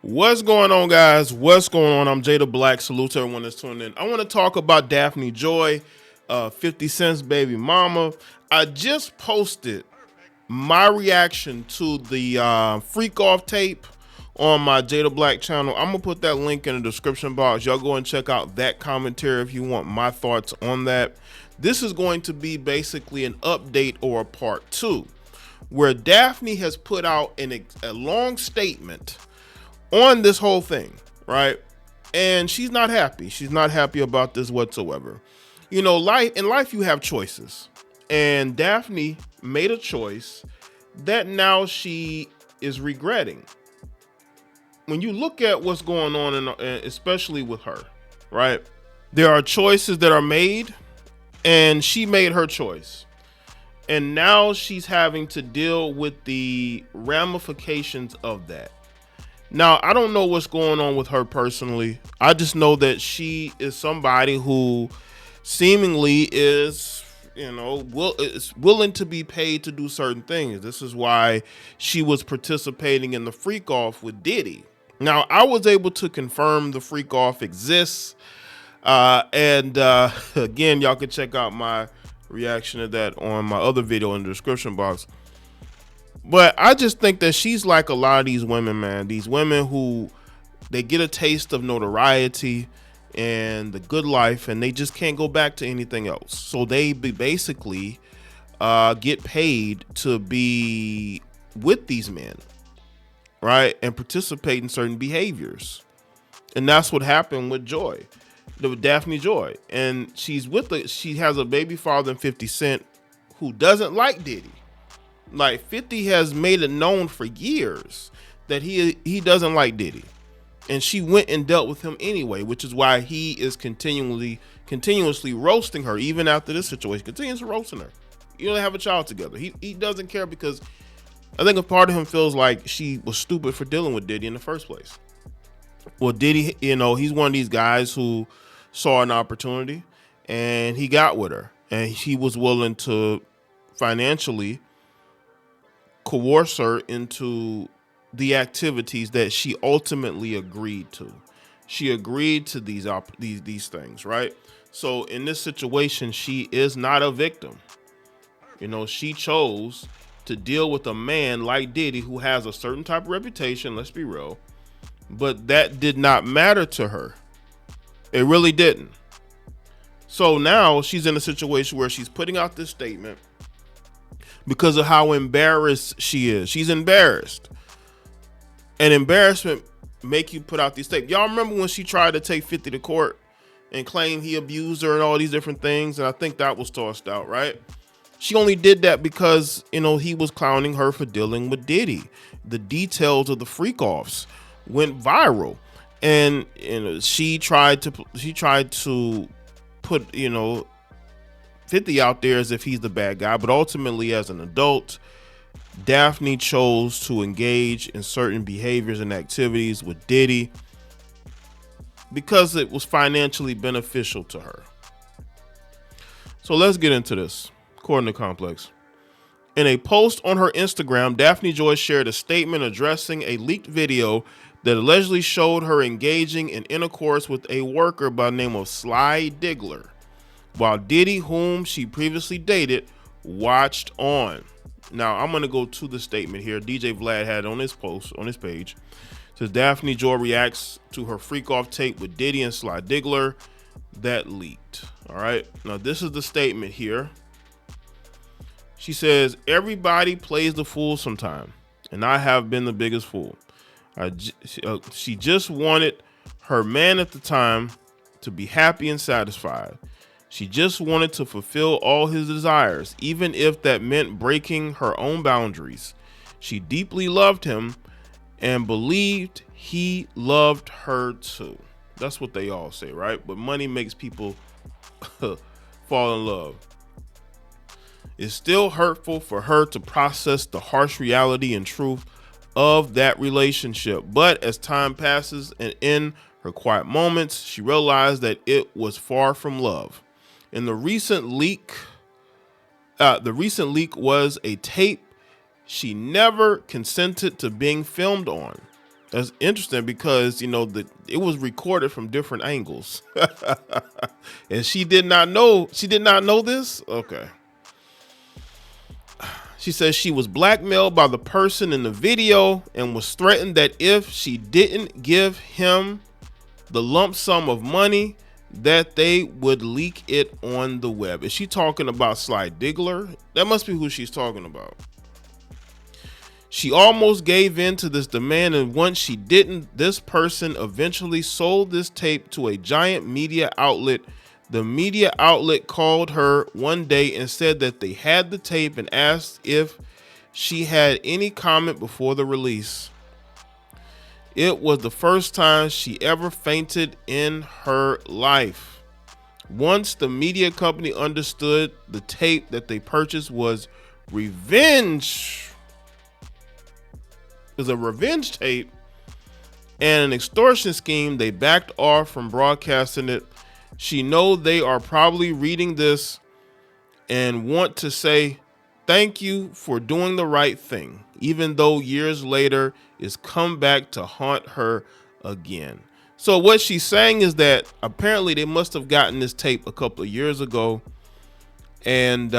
What's going on, guys? What's going on? I'm Jay the Black. Salute to everyone that's tuning in. I want to talk about Daphne Joy, 50 Cent's baby mama. I just posted my reaction to the Freak Off tape on my Jay the Black channel. I'm going to put that link in the description box. Y'all go and check out that commentary if you want my thoughts on that. This is going to be basically an update or a part two, where Daphne has put out a long statement on this whole thing, right? And she's not happy. She's not happy about this whatsoever. You know, in life you have choices. And Daphne made a choice that now she is regretting. When you look at what's going on, especially with her, right? There are choices that are made, and she made her choice. And now she's having to deal with the ramifications of that. Now, I don't know what's going on with her personally. I just know that she is somebody who seemingly is, is willing to be paid to do certain things. This is why she was participating in the freak off with Diddy. Now, I was able to confirm the freak off exists. Again, y'all can check out my reaction to that on my other video in the description box. But I just think that she's like a lot of these women, man. These women who they get a taste of notoriety and the good life, and they just can't go back to anything else. So they basically get paid to be with these men, right, and participate in certain behaviors. And that's what happened with Joy, with Daphne Joy. And she has a baby father in 50 Cent who doesn't like Diddy. Like 50 has made it known for years that he doesn't like Diddy, and she went and dealt with him anyway, which is why he is continuously roasting her even after this situation. Continues roasting her. You know, they have a child together. He doesn't care because I think a part of him feels like she was stupid for dealing with Diddy in the first place. Well, Diddy, he's one of these guys who saw an opportunity and he got with her, and he was willing to financially coerce her into the activities that she ultimately agreed to. She agreed to these things, right? So in this situation, she is not a victim. She chose to deal with a man like Diddy who has a certain type of reputation, let's be real, but that did not matter to her. It really didn't. So now she's in a situation where she's putting out this statement because of how embarrassed she is. She's embarrassed. And embarrassment make you put out these statements. Y'all remember when she tried to take 50 to court and claim he abused her and all these different things? And I think that was tossed out, right? She only did that because, he was clowning her for dealing with Diddy. The details of the freak offs went viral. And, she tried to put, 50 out there as if he's the bad guy, but ultimately as an adult, Daphne chose to engage in certain behaviors and activities with Diddy because it was financially beneficial to her. So let's get into this. According to Complex, in a post on her Instagram, Daphne Joy shared a statement addressing a leaked video that allegedly showed her engaging in intercourse with a worker by the name of Sly Diggler, while Diddy, whom she previously dated, watched on. Now, I'm going to go to the statement here. DJ Vlad had on his post, on his page. It says, Daphne Joy reacts to her freak off tape with Diddy and Sly Diggler that leaked. All right. Now, this is the statement here. She says, everybody plays the fool sometime, and I have been the biggest fool. She just wanted her man at the time to be happy and satisfied. She just wanted to fulfill all his desires, even if that meant breaking her own boundaries. She deeply loved him and believed he loved her too. That's what they all say, right? But money makes people fall in love. It's still hurtful for her to process the harsh reality and truth of that relationship. But as time passes and in her quiet moments, she realized that it was far from love. And the recent leak was a tape she never consented to being filmed on. That's interesting because it was recorded from different angles, and she did not know. She did not know this. Okay. She says she was blackmailed by the person in the video and was threatened that if she didn't give him the lump sum of money, that they would leak it on the web. Is she talking about Sly Diggler? That must be who she's talking about. She almost gave in to this demand, and once she didn't, this person eventually sold this tape to a giant media outlet. The media outlet called her one day and said that they had the tape and asked if she had any comment before the release. It was the first time she ever fainted in her life. Once the media company understood the tape that they purchased was revenge. It was a revenge tape and an extortion scheme, they backed off from broadcasting it. She know they are probably reading this and want to say thank you for doing the right thing, even though years later it's come back to haunt her again. So what she's saying is that apparently they must have gotten this tape a couple of years ago, and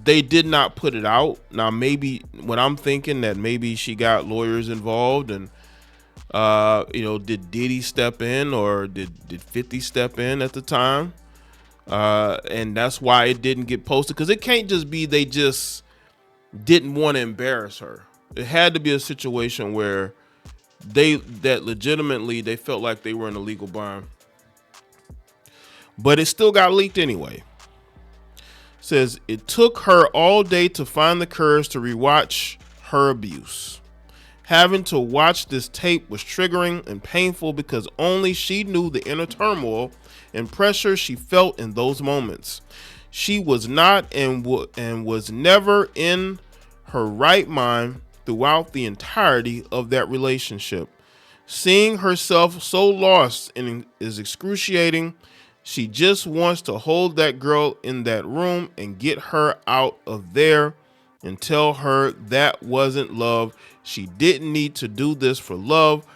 they did not put it out. Now, maybe what I'm thinking that maybe she got lawyers involved, and did Diddy step in, or did 50 step in at the time? And that's why it didn't get posted, because it can't just be they just didn't want to embarrass her. It had to be a situation where that legitimately they felt like they were in a legal bind. But it still got leaked anyway. Says it took her all day to find the courage to rewatch her abuse. Having to watch this tape was triggering and painful because only she knew the inner turmoil and pressure she felt in those moments. She was not and was never in her right mind throughout the entirety of that relationship. Seeing herself so lost is excruciating. She just wants to hold that girl in that room and get her out of there and tell her that wasn't love. She didn't need to do this for love.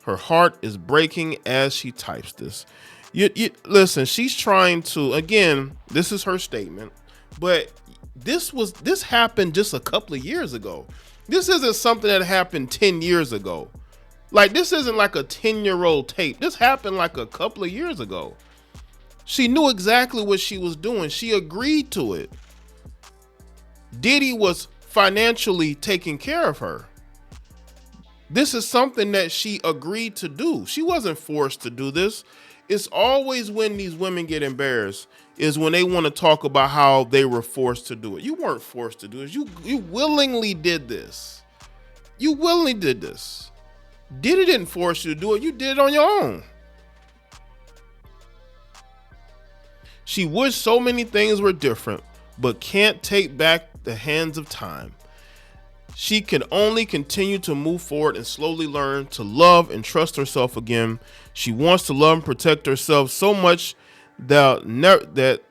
Her heart is breaking as she types this. Listen, she's trying to, again, this is her statement, but this happened just a couple of years ago. This isn't something that happened 10 years ago. Like, this isn't like a 10-year-old tape. This happened like a couple of years ago. She knew exactly what she was doing. She agreed to it. Diddy was financially taking care of her. This is something that she agreed to do. She wasn't forced to do this. It's always when these women get embarrassed is when they want to talk about how they were forced to do it. You weren't forced to do it. You willingly did this. You willingly did this. Diddy didn't force you to do it. You did it on your own. She wished so many things were different, but can't take back the hands of time. She can only continue to move forward and slowly learn to love and trust herself again. She wants to love and protect herself so much that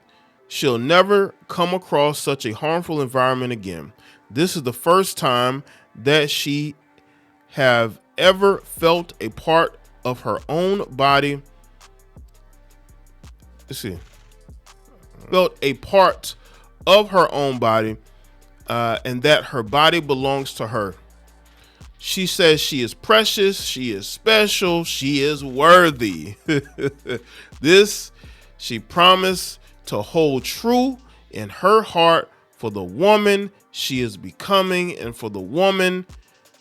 she'll never come across such a harmful environment again. This is the first time that she have ever felt a part of her own body. Let's see. Felt a part of her own body, and that her body belongs to her. She says she is precious, she is special, she is worthy. This she promised to hold true in her heart for the woman she is becoming and for the woman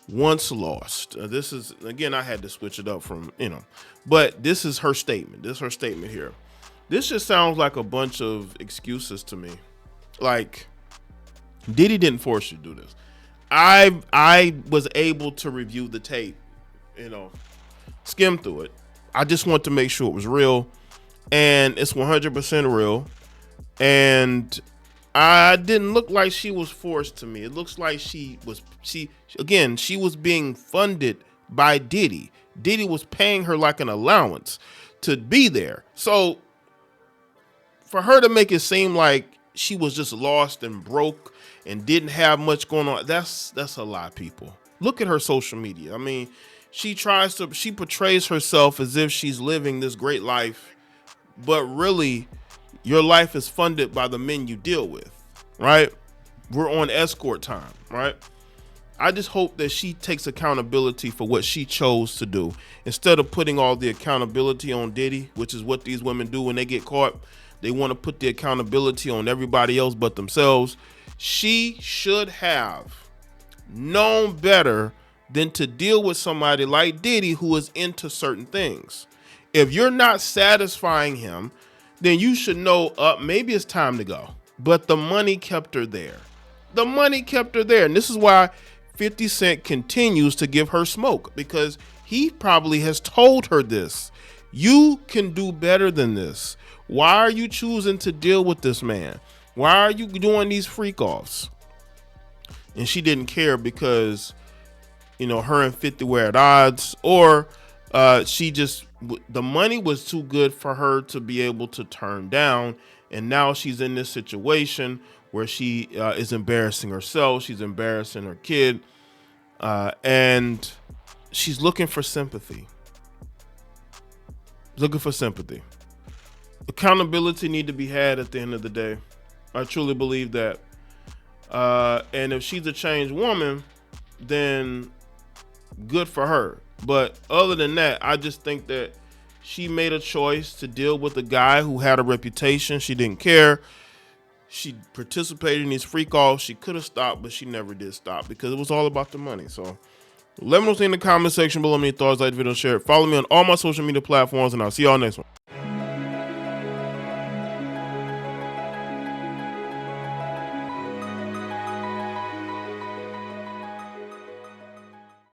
once lost. This is, again, I had to switch it up from, but this is her statement. This is her statement here. This just sounds like a bunch of excuses to me. Like, Diddy didn't force you to do this. I was able to review the tape, skim through it. I just want to make sure it was real, and it's 100% real. And I didn't look like she was forced to me. It looks like she was being funded by Diddy. Diddy was paying her like an allowance to be there. So for her to make it seem like she was just lost and broke and didn't have much going on, that's a lie, people. Look at her social media. I mean, she portrays herself as if she's living this great life, but really your life is funded by the men you deal with, right? We're on escort time, right? I just hope that she takes accountability for what she chose to do instead of putting all the accountability on Diddy, which is what these women do when they get caught. They want to put the accountability on everybody else but themselves. She should have known better than to deal with somebody like Diddy who is into certain things. If you're not satisfying him, then you should know maybe it's time to go. But the money kept her there. The money kept her there. And this is why 50 Cent continues to give her smoke, because he probably has told her this. You can do better than this. Why are you choosing to deal with this man? Why are you doing these freak offs? And she didn't care because, you know, her and 50 were at odds, or the money was too good for her to be able to turn down. And now she's in this situation where she is embarrassing herself. She's embarrassing her kid. And she's looking for sympathy. Looking for sympathy. Accountability need to be had at the end of the day. I truly believe that. And if she's a changed woman, then good for her. But other than that, I just think that she made a choice to deal with a guy who had a reputation. She didn't care. She participated in these freak offs. She could have stopped, but she never did stop because it was all about the money. So let me know in the comment section below. Any thoughts, like the video, share it. Follow me on all my social media platforms, and I'll see y'all next one.